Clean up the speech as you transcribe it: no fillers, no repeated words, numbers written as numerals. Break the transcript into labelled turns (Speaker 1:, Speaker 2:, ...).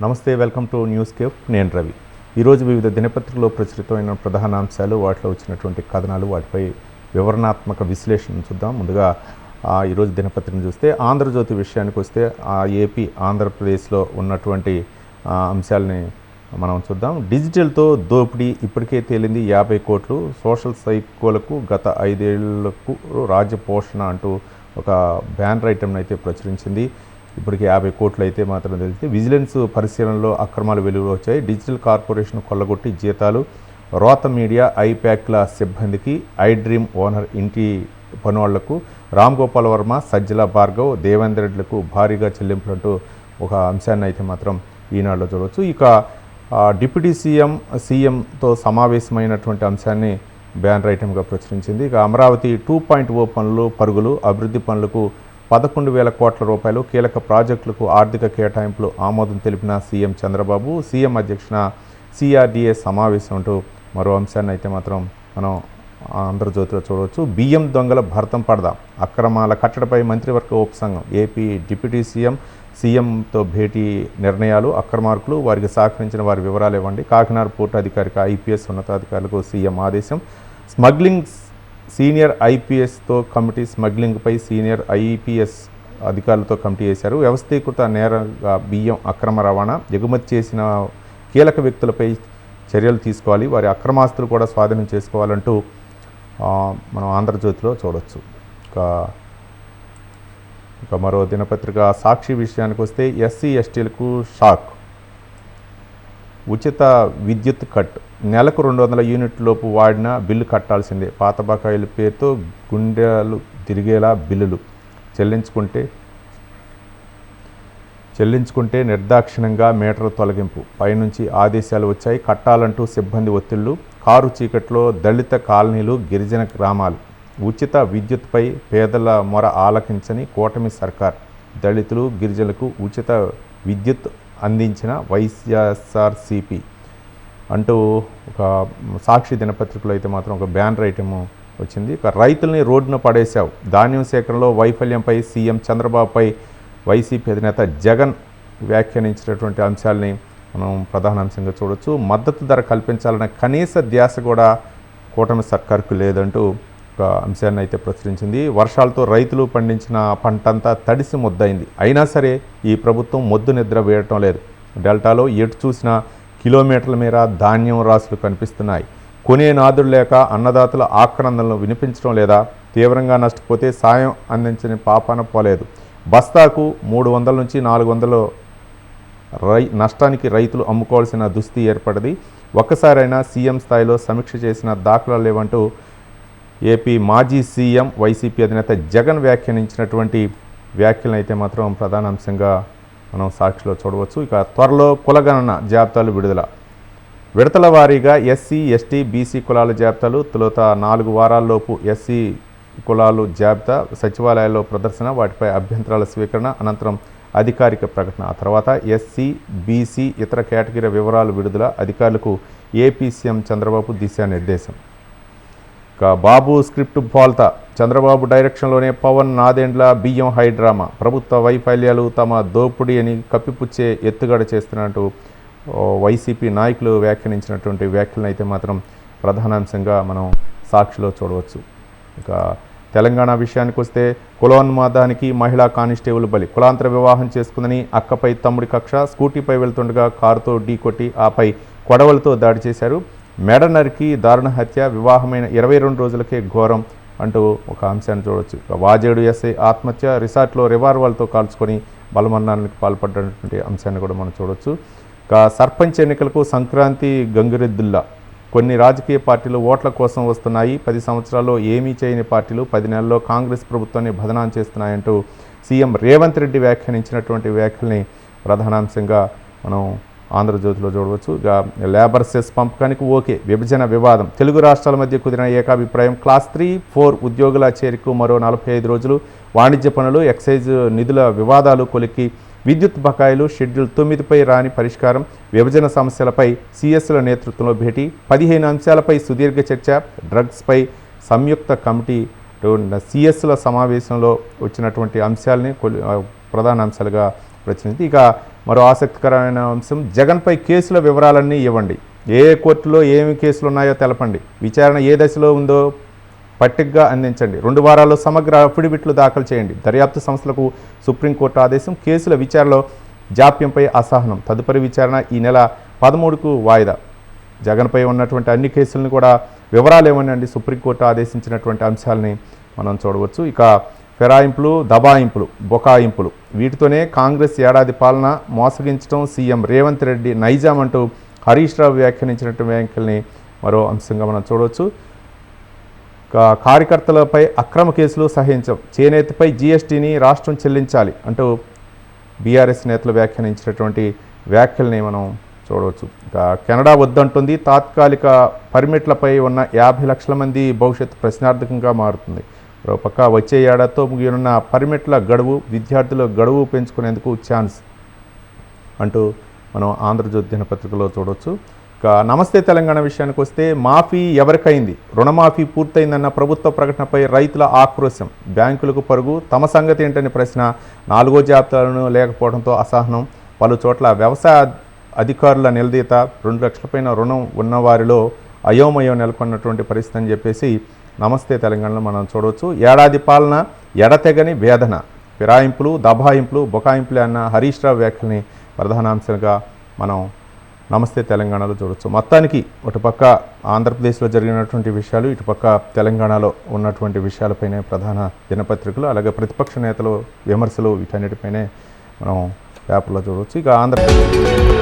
Speaker 1: నమస్తే, welcome to news cafe. నేను రవి. ఈరోజు వివిధ దినపత్రికల్లో ప్రచురితమైన ప్రధాన అంశాలు, వాటిలో వచ్చినటువంటి కథనాలు, వాటిపై వివరణాత్మక విశ్లేషణ చూద్దాం. ముందుగా ఈరోజు దినపత్రికను చూస్తే ఆంధ్రజ్యోతి విషయానికి వస్తే ఏపీ ఆంధ్రప్రదేశ్లో ఉన్నటువంటి అంశాలని మనం చూద్దాం. డిజిటల్తో దోపిడీ ఇప్పటికే తేలింది 50 కోట్లు. సోషల్ సైకోలకు గత 5 ఏళ్లకు రాజ్య పోషణ అంటూ ఒక బ్యానర్ ఐటెంను అయితే ప్రచురించింది. ఇప్పటికి 50 కోట్లు అయితే మాత్రం తెలిస్తే విజిలెన్స్ పరిశీలనలో అక్రమాలు వెలుగులో వచ్చాయి. డిజిటల్ కార్పొరేషన్ కొల్లగొట్టి జీతాలు, రోత మీడియా ఐప్యాక్ల సిబ్బందికి, ఐ డ్రీమ్ ఓనర్ ఇంటి పనువాళ్లకు, రామ్ గోపాల్ వర్మ, సజ్జల భార్గవ్, దేవేంద్ర రెడ్డిలకు భారీగా చెల్లింపులంటూ ఒక అంశాన్ని అయితే మాత్రం ఈనాడులో చూడవచ్చు. ఇక డిప్యూటీ సీఎంతో సమావేశమైనటువంటి అంశాన్ని బ్యానర్ ఐటెంగా ప్రచురించింది. ఇక అమరావతి 2.0 పరుగులు, అభివృద్ధి పనులకు 11,000 కోట్ల రూపాయలు, కీలక ప్రాజెక్టులకు ఆర్థిక కేటాయింపులు ఆమోదం తెలిపిన సీఎం చంద్రబాబు, సీఎం అధ్యక్షన CRDA సమావేశం అంటూ మరో అంశాన్ని అయితే మాత్రం మనం ఆంధ్రజ్యోతిలో చూడవచ్చు. బియ్యం దొంగల భరతం పడదాం, అక్రమాల కట్టడిపై మంత్రివర్గ ఉపసంఘం, ఏపీ డిప్యూటీ సీఎంతో భేటీ, నిర్ణయాలు, అక్రమార్కులు వారికి సహకరించిన వారి వివరాలు ఇవ్వండి. కాకినాడ పోర్టు అధికారిక IPS ఉన్నతాధికారులకు సీఎం ఆదేశం. స్మగ్లింగ్ సీనియర్ IPSతో కమిటీ, స్మగ్లింగ్పై సీనియర్ IPS అధికారులతో కమిటీ వేశారు. వ్యవస్థీకృత నేరంగా బియ్యం అక్రమ రవాణా, ఎగుమతి చేసిన కీలక వ్యక్తులపై చర్యలు తీసుకోవాలి, వారి అక్రమాస్తులు కూడా స్వాధీనం చేసుకోవాలంటూ మనం ఆంధ్రజ్యోతిలో చూడవచ్చు. ఇక మరో దినపత్రిక సాక్షి విషయానికి వస్తే SC STలకు షాక్, ఉచిత విద్యుత్ కట్, నెలకు 200 యూనిట్ల లోపు వాడినా బిల్లు కట్టాల్సిందే, పాత బకాయిల పేరుతో గుండెలు తిరిగేలా బిల్లులు చెల్లించుకుంటే నిర్దాక్షిణ్యంగా మీటర్ల తొలగింపు, పైనుంచి ఆదేశాలు వచ్చాయి, కట్టాలంటూ సిబ్బంది ఒత్తిళ్లు, కారు చీకట్లో దళిత కాలనీలు, గిరిజన గ్రామాలు, ఉచిత విద్యుత్పై పేదల మొర ఆలకించని కూటమి సర్కార్, దళితులు గిరిజనులకు ఉచిత విద్యుత్ అందించిన వైఎస్ఆర్సీపీ అంటూ ఒక సాక్షి దినపత్రికలో అయితే మాత్రం ఒక బ్యానర్ ఐటమ్ వచ్చింది. ఇక రైతుల్ని రోడ్డున పడేశావు, ధాన్యం సేకరణలో వైఫల్యంపై సీఎం చంద్రబాబుపై వైసీపీ అధినేత జగన్ వ్యాఖ్యానించినటువంటి అంశాలని మనం ప్రధాన అంశంగా చూడవచ్చు. మద్దతు ధర కల్పించాలన్న కనీస ధ్యాస కూడా కూటమి సర్కార్కు లేదంటూ ఒక అంశాన్ని అయితే ప్రచురించింది. వర్షాలతో రైతులు పండించిన పంటంతా తడిసి ముద్దయింది, అయినా సరే ఈ ప్రభుత్వం మొద్దు నిద్ర వేయటం లేదు. డెల్టాలో ఎటు చూసినా కిలోమీటర్ల మేర ధాన్యం రాసులు కనిపిస్తున్నాయి. కొనే నాదుడు లేక అన్నదాతల ఆక్రందనలు వినిపించడం లేదా, తీవ్రంగా నష్టపోతే సాయం అందించని పాపాన పోలేదు. బస్తాకు 300 నుంచి 400 నష్టానికి రైతులు అమ్ముకోవాల్సిన దుస్థితి ఏర్పడింది. ఒక్కసారైనా సీఎం స్థాయిలో సమీక్ష చేసిన దాఖలాలు లేవంటూ ఏపీ మాజీ సీఎం వైసీపీ అధినేత జగన్ వ్యాఖ్యానించినటువంటి వ్యాఖ్యలను అయితే మాత్రం ప్రధాన అంశంగా మనం సాక్షిలో చూడవచ్చు. ఇక త్వరలో కులగణన జాబితాలు విడతల వారీగా SC ST BC కులాల జాబితాలు, తొలుత 4 వారాల్లోపు SC కులాలు జాబితా, సచివాలయాల్లో ప్రదర్శన, వాటిపై అభ్యంతరాల స్వీకరణ, అనంతరం అధికారిక ప్రకటన. ఆ తర్వాత SC BC ఇతర కేటగిరీ వివరాలు విడుదల, అధికారులకు ఏపీ సీఎం చంద్రబాబు దిశానిర్దేశం. ఇక బాబు స్క్రిప్ట్ బోల్తా, చంద్రబాబు డైరెక్షన్లోనే పవన్ నాదెండ్ల బియ్యం హైడ్రామా, ప్రభుత్వ వైఫల్యాలు తమ దోపిడీ అని కప్పిపుచ్చే ఎత్తుగడ చేస్తున్నట్టు వైసీపీ నాయకులు వ్యాఖ్యానించినటువంటి వ్యాఖ్యలను అయితే మాత్రం ప్రధానాంశంగా మనం సాక్షిలో చూడవచ్చు. ఇక తెలంగాణ విషయానికి వస్తే కులోన్మాదానికి మహిళా కానిస్టేబుల్ బలి, కులాంతర వివాహం చేసుకుందని అక్కపై తమ్ముడి కక్ష, స్కూటీపై వెళ్తుండగా కారుతో ఢీకొట్టి ఆపై కొడవలతో దాడి చేశారు, మెడ నరికి దారుణ హత్య, వివాహమైన 22 రోజులకే ఘోరం అంటూ ఒక అంశాన్ని చూడవచ్చు. వాజేడు SI ఆత్మహత్య, రిసార్ట్లో రివాల్వర్లతో కాల్చుకొని బలమన్నానికి పాల్పడ్డటువంటి అంశాన్ని కూడా మనం చూడవచ్చు. ఇక సర్పంచ్ ఎన్నికలకు సంక్రాంతి గంగిరెద్దుల్లా, కొన్ని రాజకీయ పార్టీలు ఓట్ల కోసం వస్తున్నాయి, 10 సంవత్సరాల్లో ఏమీ చేయని పార్టీలు 10 నెలల్లో కాంగ్రెస్ ప్రభుత్వాన్ని బదనాం చేస్తున్నాయంటూ సీఎం రేవంత్ రెడ్డి వ్యాఖ్యానించినటువంటి వ్యాఖ్యల్ని ప్రధానాంశంగా మనం ఆంధ్రజ్యోతిలో చూడవచ్చు. ఇక లేబర్ సెస్ పంపకానికి ఓకే, విభజన వివాదం, తెలుగు రాష్ట్రాల మధ్య కుదిరిన ఏకాభిప్రాయం, క్లాస్ 3-4 ఉద్యోగుల చేరికకు మరో 45 రోజులు, వాణిజ్య పనులు, ఎక్సైజ్ నిధుల వివాదాలు కొలిక్కి, విద్యుత్ బకాయిలు, షెడ్యూల్ 9పై రాని పరిష్కారం, విభజన సమస్యలపై CSల నేతృత్వంలో భేటీ, 15 అంశాలపై సుదీర్ఘ చర్చ, డ్రగ్స్పై సంయుక్త కమిటీ CSల సమావేశంలో వచ్చినటువంటి అంశాలని ప్రధాన అంశాలుగా ప్రచురించింది. ఇక మరో ఆసక్తికరమైన అంశం, జగన్పై కేసుల వివరాలన్నీ ఇవ్వండి, ఏ కోర్టులో ఏమి కేసులు ఉన్నాయో తెలపండి, విచారణ ఏ దశలో ఉందో పట్టికగా అందించండి, 2 వారాల్లో సమగ్ర అఫిడవిట్లు దాఖలు చేయండి, దర్యాప్తు సంస్థలకు సుప్రీంకోర్టు ఆదేశం, కేసుల విచారణలో జాప్యంపై అసహనం, తదుపరి విచారణ ఈ నెల 13కు వాయిదా. జగన్పై ఉన్నటువంటి అన్ని కేసులను కూడా వివరాలు ఇవ్వనండి సుప్రీంకోర్టు ఆదేశించినటువంటి అంశాలని మనం చూడవచ్చు. ఇక ఫిరాయింపులు, దబాయింపులు, బొకాయింపులు, వీటితోనే కాంగ్రెస్ ఏడాది పాలన మోసగించడం సీఎం రేవంత్ రెడ్డి నైజాం అంటూ హరీష్ రావు వ్యాఖ్యానించినటువంటి వ్యాఖ్యల్ని మరో అంశంగా మనం చూడవచ్చు. కార్యకర్తలపై అక్రమ కేసులు సహించం, చేనేతపై జీఎస్టీని రాష్ట్రం చెల్లించాలి అంటూ బీఆర్ఎస్ నేతలు వ్యాఖ్యానించినటువంటి వ్యాఖ్యల్ని మనం చూడవచ్చు. ఇక కెనడా వద్దంటుంది, తాత్కాలిక పర్మిట్లపై ఉన్న 50 లక్షల మంది భవిష్యత్తు ప్రశ్నార్థకంగా మారుతుంది. మరోపక్క వచ్చే ఏడాదితో ముగియనున్న పర్మిట్ల గడువు, విద్యార్థుల గడువు పెంచుకునేందుకు ఛాన్స్ అంటూ మనం ఆంధ్రజ్యోతి దినపత్రికలో చూడవచ్చు. ఇక నమస్తే తెలంగాణ విషయానికి వస్తే, మాఫీ ఎవరికైంది, రుణమాఫీ పూర్తయిందన్న ప్రభుత్వ ప్రకటనపై రైతుల ఆక్రోశం, బ్యాంకులకు పరుగు, తమ సంగతి ఏంటని ప్రశ్న, 4వ జాబితాలను లేకపోవడంతో అసహనం, పలు చోట్ల వ్యవసాయ అధికారుల నిలదీత, 2 లక్షల పైన రుణం ఉన్నవారిలో అయోమయం నెలకొన్నటువంటి పరిస్థితి అని చెప్పేసి నమస్తే తెలంగాణలో మనం చూడవచ్చు. ఏడాది పాలన ఎడతెగని వేదన, ఫిరాయింపులు, దబాయింపులు, బొకాయింపులు అన్న హరీష్ రావు వ్యాఖ్యల్ని ప్రధానాంశంగా మనం నమస్తే తెలంగాణలో చూడవచ్చు. మొత్తానికి అటుపక్క ఆంధ్రప్రదేశ్లో జరిగినటువంటి విషయాలు, ఇటుపక్క తెలంగాణలో ఉన్నటువంటి విషయాలపైనే ప్రధాన దినపత్రికలు, అలాగే ప్రతిపక్ష నేతలు విమర్శలు, వీటన్నిటిపైనే మనం పేపర్లో చూడవచ్చు. ఇక ఆంధ్రప్రదేశ్